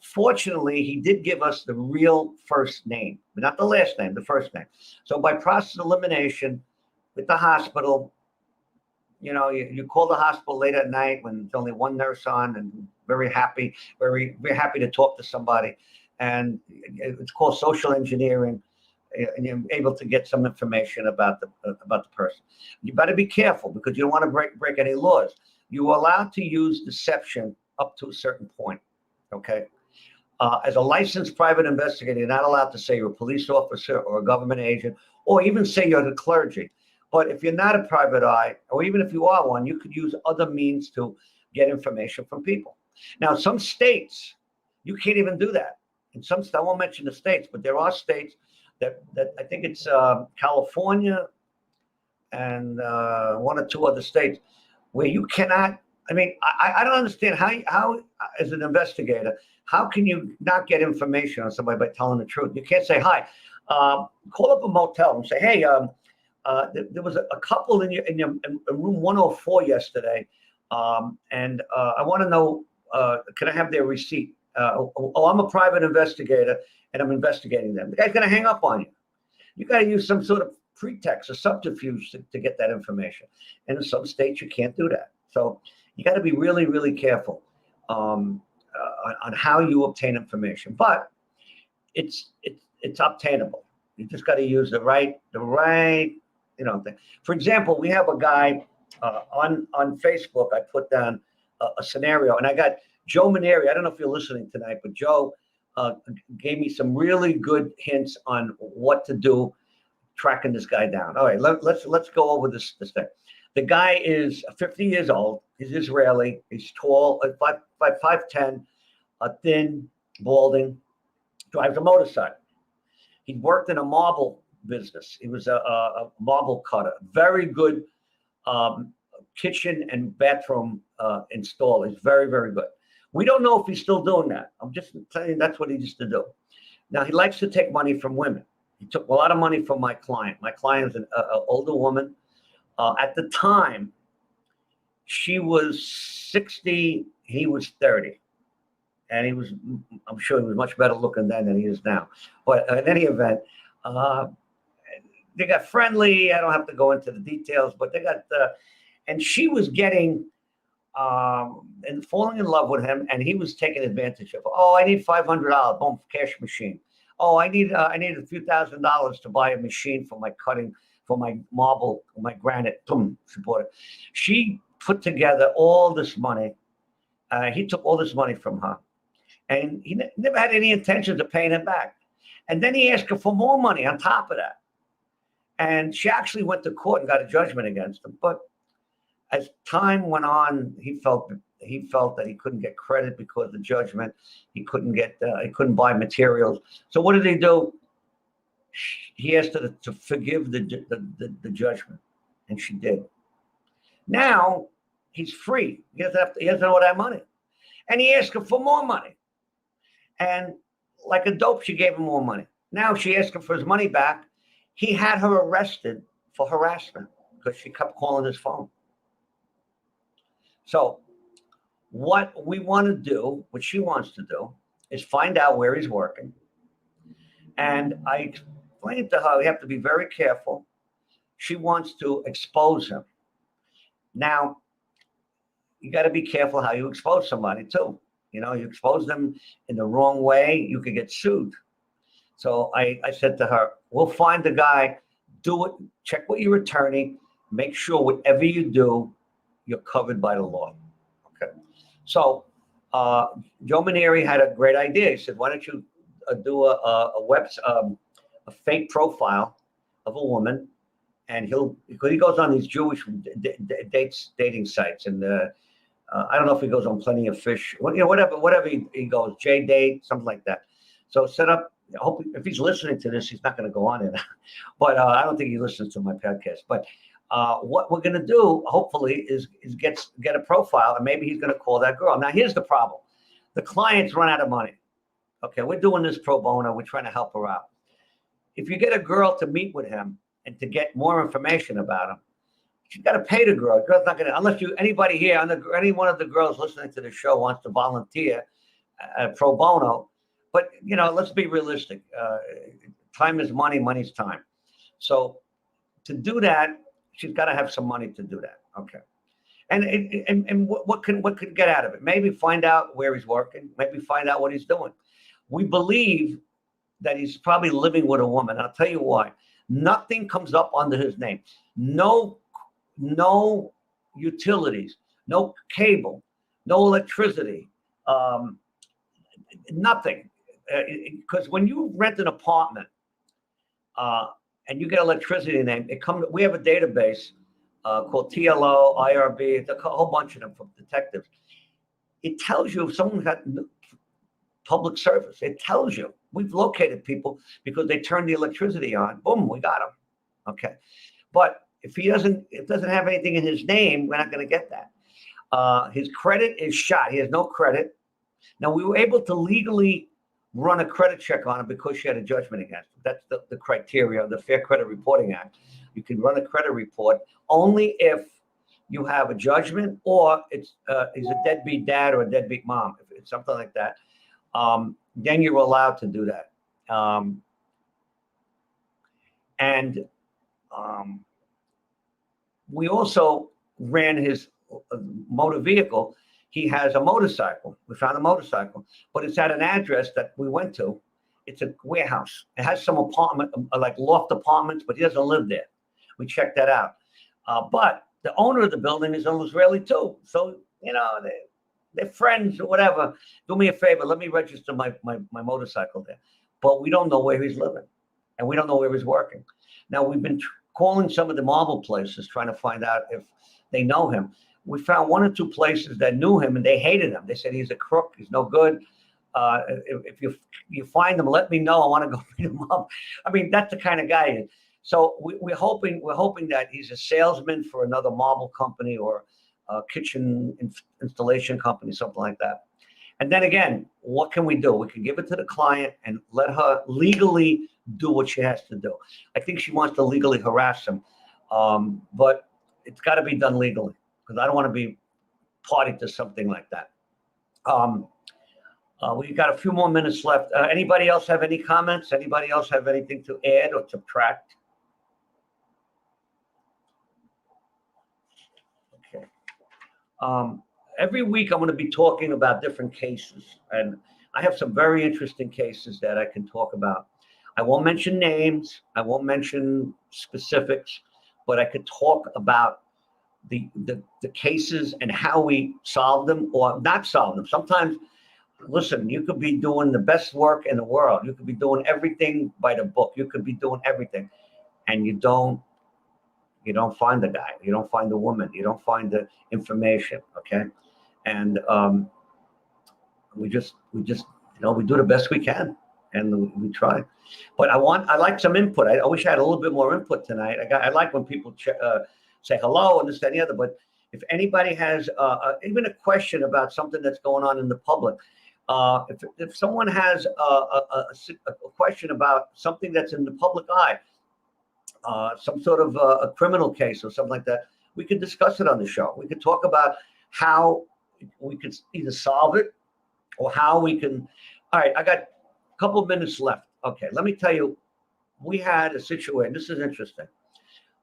[SPEAKER 1] Fortunately, he did give us the real first name, but not the last name, the first name. So by process of elimination with the hospital, you call the hospital late at night when there's only one nurse on, and very happy to talk to somebody. And it's called social engineering, and you're able to get some information about the person. You better be careful, because you don't want to break any laws. You are allowed to use deception up to a certain point, okay? As a licensed private investigator, you're not allowed to say you're a police officer or a government agent, or even say you're the clergy. But if you're not a private eye, or even if you are one, you could use other means to get information from people. Now, some states, you can't even do that. In some states, I won't mention the states, but there are states that I think it's California and one or two other states where you cannot. I mean, I don't understand how as an investigator, how can you not get information on somebody by telling the truth? You can't say, hi, call up a motel and say, hey, there was a couple in room 104 yesterday, and I want to know, can I have their receipt? I'm a private investigator, and I'm investigating them. The guy's going to hang up on you. You got to use some sort of pretext or subterfuge to get that information. And in some states, you can't do that. So you got to be really, really careful on how you obtain information. But it's obtainable. You just got to use the right thing. For example, we have a guy on Facebook. I put down a scenario, and I got Joe Maneri. I don't know if you're listening tonight, but Joe gave me some really good hints on what to do tracking this guy down. All right, let's go over this thing. The guy is 50 years old. He's Israeli. He's tall, 5'10", thin, balding, drives a motorcycle. He worked in a marble business. He was a marble cutter. Very good kitchen and bathroom installer. He's very, very good. We don't know if he's still doing that. I'm just telling you that's what he used to do. Now, he likes to take money from women. He took a lot of money from my client. My client is an older woman. At the time, she was 60, he was 30. And I'm sure he was much better looking then than he is now. But in any event, they got friendly. I don't have to go into the details, but they got, and she was getting, and falling in love with him, and he was taking advantage of her. Oh, I need $500, boom, cash machine. Oh, I need a few $1,000s to buy a machine for my cutting, for my marble, my granite. Boom, she bought it. She put together all this money. He took all this money from her, and he never had any intentions of paying it back. And then he asked her for more money on top of that. And she actually went to court and got a judgment against him. But as time went on, he felt that he couldn't get credit because of the judgment. He couldn't buy materials. So what did he do? He asked her to forgive the judgment, and she did. Now he's free. He doesn't owe that money, and he asked her for more money. And like a dope, she gave him more money. Now she asked him for his money back. He had her arrested for harassment because she kept calling his phone. So what we want to do, what she wants to do, is find out where he's working. And I explained to her, we have to be very careful. She wants to expose him. Now, you got to be careful how you expose somebody too. You expose them in the wrong way, you could get sued. So I said to her, we'll find the guy, do it, check with your attorney, make sure whatever you do, you're covered by the law. Okay. So Joe Maneri had a great idea. He said, why don't you do a fake profile of a woman, and because he goes on these Jewish dating sites, and I don't know if he goes on Plenty of Fish, whatever he goes, J-Date, something like that. So set up I hope if he's listening to this, he's not going to go on it. But I don't think he listens to my podcast. But what we're going to do, hopefully, is get a profile, and maybe he's going to call that girl. Now, here's the problem: the clients run out of money. Okay, we're doing this pro bono. We're trying to help her out. If you get a girl to meet with him and to get more information about him, she's got to pay the girl. The girl's not going to, unless anybody here, any one of the girls listening to the show wants to volunteer pro bono. But, let's be realistic. Time is money, money's time. So to do that, she's got to have some money to do that. Okay. And what could get out of it? Maybe find out where he's working. Maybe find out what he's doing. We believe that he's probably living with a woman. I'll tell you why. Nothing comes up under his name. No utilities, no cable, no electricity, nothing. Because when you rent an apartment and you get electricity name, we have a database called TLO, IRB, a whole bunch of them from detectives. It tells you if someone got public service. It tells you. We've located people because they turned the electricity on. Boom, we got them. Okay. But if it doesn't have anything in his name, we're not going to get that. His credit is shot. He has no credit. Now, we were able to legally run a credit check on him because she had a judgment against him. That's the criteria of the Fair Credit Reporting Act. You can run a credit report only if you have a judgment or he's a deadbeat dad or a deadbeat mom. If it's something like that, then you're allowed to do that. We also ran his motor vehicle. He has a motorcycle. We found a motorcycle, but it's at an address that we went to. It's a warehouse. It has some apartment, like loft apartments, but he doesn't live there. We checked that out. But the owner of the building is an Israeli too. So, they're friends or whatever. Do me a favor. Let me register my motorcycle there. But we don't know where he's living, and we don't know where he's working. Now, we've been calling some of the marble places, trying to find out if they know him. We found one or two places that knew him, and they hated him. They said he's a crook. He's no good. If you find him, let me know. I want to go beat him up. I mean, that's the kind of guy he is. So we're hoping that he's a salesman for another marble company or a kitchen installation company, something like that. And then again, what can we do? We can give it to the client and let her legally do what she has to do. I think she wants to legally harass him, but it's got to be done legally because I don't want to be party to something like that. We've got a few more minutes left. Anybody else have any comments? Anybody else have anything to add or subtract? Okay. Every week I'm going to be talking about different cases, and I have some very interesting cases that I can talk about. I won't mention names. I won't mention specifics, but I could talk about the cases and how we solve them or not solve them. Sometimes, listen, you could be doing the best work in the world. You could be doing everything by the book. You could be doing everything, and you don't find the guy. You don't find the woman. You don't find the information. Okay, and we just we do the best we can, and we try. But I like some input. I wish I had a little bit more input tonight. I like when people say hello and this, that, and the other. But if anybody has even a question about something that's going on in the public, if someone has a question about something that's in the public eye, some sort of a criminal case or something like that, we could discuss it on the show. We could talk about how we could either solve it or how we can. All right, I got a couple of minutes left. Okay, let me tell you, we had a situation. This is interesting.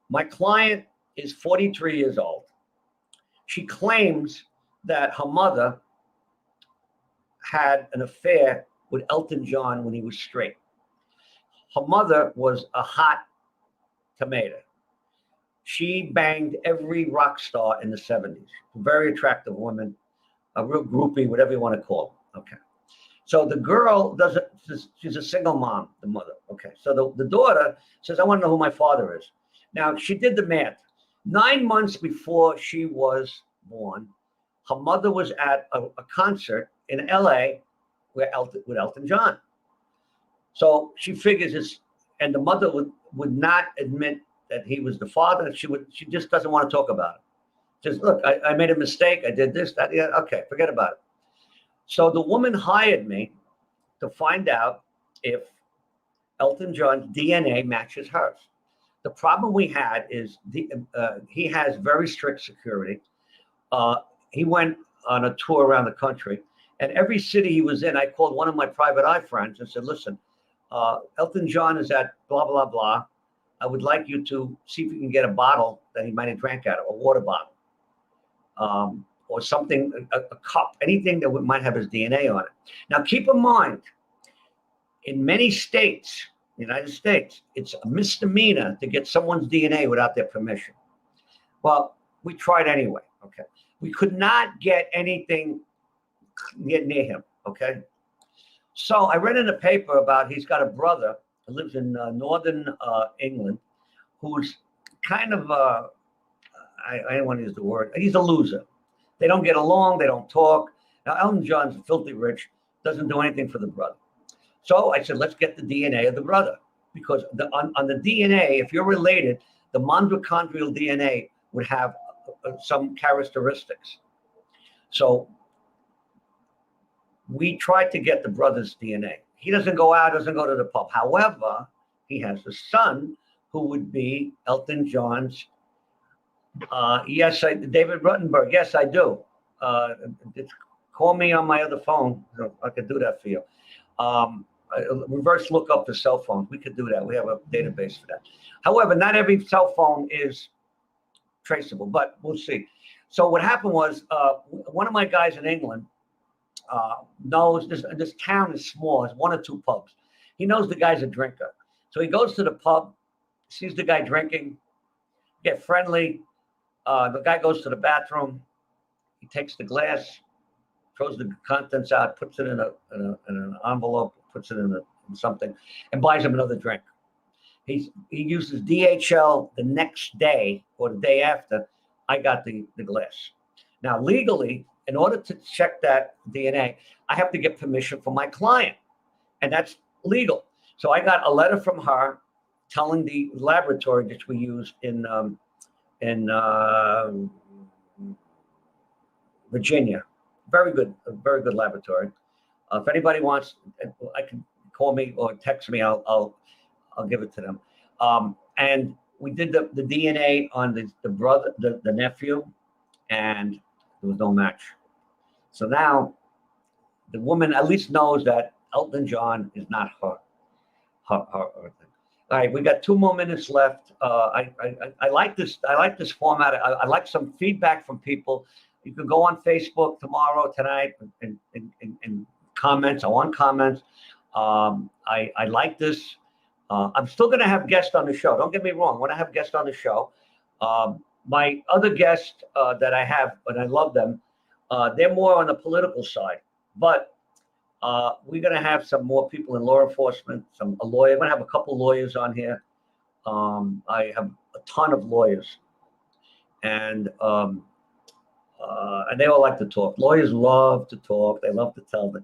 [SPEAKER 1] My client is 43 years old. She claims that her mother had an affair with Elton John when he was straight. Her mother was a hot tomato. She banged every rock star in the 70s. Very attractive woman, a real groupie, whatever you want to call her. Okay. So the girl she's a single mom, the mother. Okay. So the daughter says, I want to know who my father is. Now, she did the math. 9 months before she was born, her mother was at a concert in LA with Elton John. So she figures it's, and the mother would not admit that he was the father. She just doesn't want to talk about it. Just look, I made a mistake. I did this, that, yeah, okay, forget about it. So the woman hired me to find out if Elton John's DNA matches hers. The problem we had is he has very strict security. He went on a tour around the country, and every city he was in, I called one of my private eye friends and said, listen, Elton John is at blah, blah, blah. I would like you to see if you can get a bottle that he might have drank out of, a water bottle, or something, a cup, anything that might have his DNA on it. Now, keep in mind, in many states, United States, it's a misdemeanor to get someone's DNA without their permission. Well, we tried anyway, okay? We could not get anything near him, okay? So I read in the paper about he's got a brother who lives in northern England who's kind of, I don't want to use the word, he's a loser. They don't get along, they don't talk. Now, Elton John's filthy rich, doesn't do anything for the brother. So I said, let's get the DNA of the brother, because on the DNA, if you're related, the mitochondrial DNA would have some characteristics. So we tried to get the brother's DNA. He doesn't go out, doesn't go to the pub. However, he has a son who would be Elton John's. Yes, David Ruttenberg. Yes, I do. Call me on my other phone. I could do that for you. Reverse look up the cell phones. We could do that. We have a database for that. However, not every cell phone is traceable, but we'll see. So what happened was one of my guys in England knows this town is small. It's one or two pubs. He knows the guy's a drinker. So he goes to the pub, sees the guy drinking, get friendly. The guy goes to the bathroom. He takes the glass, throws the contents out, puts it in an envelope, puts it in something, and buys him another drink. He uses DHL the next day or the day after. I got the glass. Now, legally, in order to check that DNA, I have to get permission from my client, and that's legal. So I got a letter from her telling the laboratory that we use in Virginia. Very good laboratory. If anybody wants, I can call me or text me. I'll give it to them. And we did the DNA on the brother, the nephew, and there was no match. So now the woman at least knows that Elton John is not her thing. All right, we got 2 more minutes left. I like this. I like this format. I like some feedback from people. You can go on Facebook tomorrow, tonight, and comments. I want comments. I like this. I'm still going to have guests on the show. Don't get me wrong. When I have guests on the show, my other guests that I have, and I love them, they're more on the political side. But we're going to have some more people in law enforcement, a lawyer. I'm going to have a couple lawyers on here. I have a ton of lawyers. And they all like to talk. Lawyers love to talk. They love to tell them,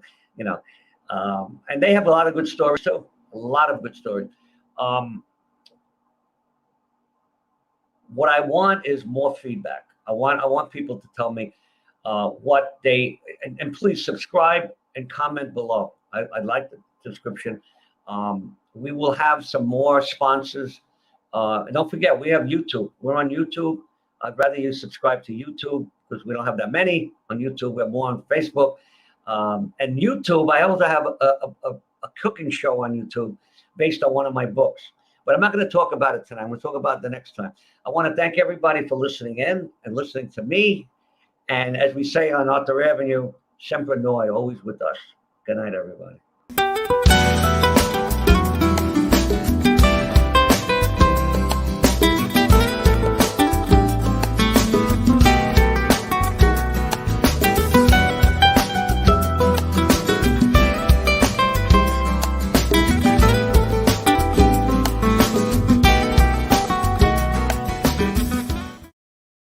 [SPEAKER 1] and they have a lot of good stories too. A lot of good stories. What I want is more feedback. I want people to tell me what they, and please subscribe and comment below. I like the description. We will have some more sponsors. And don't forget, we have YouTube. We're on YouTube. I'd rather you subscribe to YouTube because we don't have that many on YouTube. We have more on Facebook. And YouTube, I also have a cooking show on YouTube based on one of my books. But I'm not going to talk about it tonight. I'm going to talk about it the next time. I want to thank everybody for listening in and listening to me. And as we say on Arthur Avenue, sempre noi, always with us. Good night, everybody.